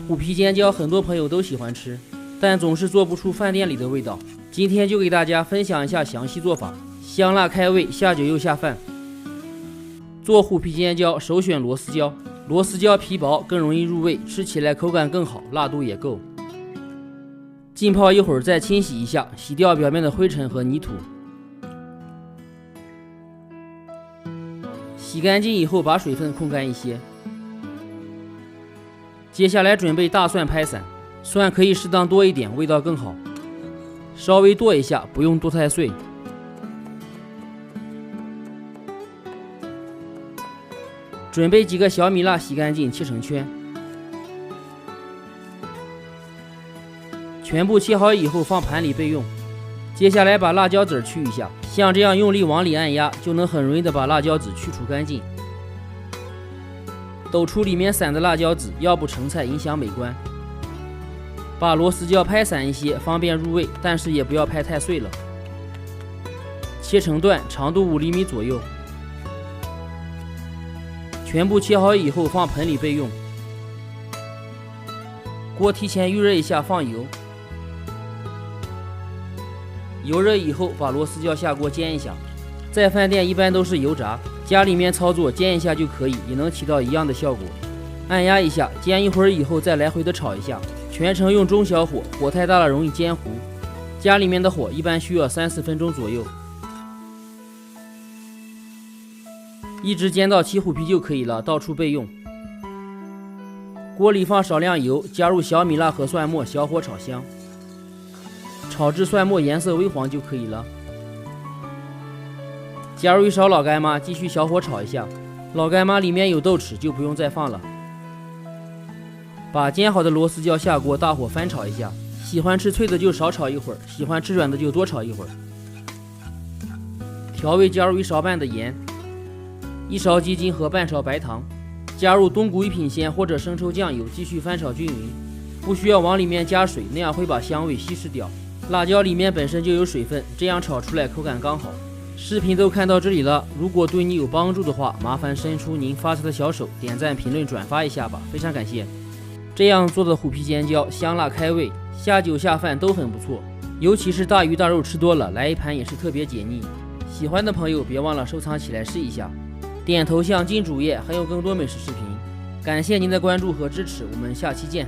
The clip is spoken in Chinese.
虎皮尖椒很多朋友都喜欢吃，但总是做不出饭店里的味道。今天就给大家分享一下详细做法，香辣开胃，下酒又下饭。做虎皮尖椒首选螺丝椒，螺丝椒皮薄更容易入味，吃起来口感更好，辣度也够。浸泡一会儿再清洗一下，洗掉表面的灰尘和泥土。洗干净以后把水分控干一些。接下来准备大蒜拍散，蒜可以适当多一点，味道更好，稍微剁一下，不用剁太碎。准备几个小米辣，洗干净切成圈，全部切好以后放盘里备用。接下来把辣椒籽去一下，像这样用力往里按压，就能很容易的把辣椒籽去除干净。抖出里面散的辣椒籽，要不成菜影响美观。把螺丝椒拍散一些，方便入味，但是也不要拍太碎了。切成段，长度5厘米左右。全部切好以后放盆里备用。锅提前预热一下，放油。油热以后把螺丝椒下锅煎一下，在饭店一般都是油炸，家里面操作煎一下就可以，也能起到一样的效果。按压一下，煎一会儿以后再来回的炒一下，全程用中小火，火太大了容易煎糊。家里面的火一般需要3-4分钟左右，一直煎到起虎皮就可以了，到处备用。锅里放少量油，加入小米辣和蒜末，小火炒香，炒至蒜末颜色微黄就可以了。加入一勺老干妈，继续小火炒一下。老干妈里面有豆豉，就不用再放了。把煎好的螺丝椒下锅，大火翻炒一下。喜欢吃脆的就少炒一会儿，喜欢吃软的就多炒一会儿。调味加入1勺半的盐，1勺鸡精和半勺白糖，加入冬菇1品鲜或者生抽酱油，继续翻炒均匀。不需要往里面加水，那样会把香味稀释掉。辣椒里面本身就有水分，这样炒出来口感刚好。视频都看到这里了，如果对你有帮助的话，麻烦伸出您发财的小手，点赞、评论、转发一下吧，非常感谢。这样做的虎皮尖椒香辣开胃，下酒下饭都很不错，尤其是大鱼大肉吃多了，来一盘也是特别解腻。喜欢的朋友别忘了收藏起来试一下，点头像进主页，还有更多美食视频。感谢您的关注和支持，我们下期见。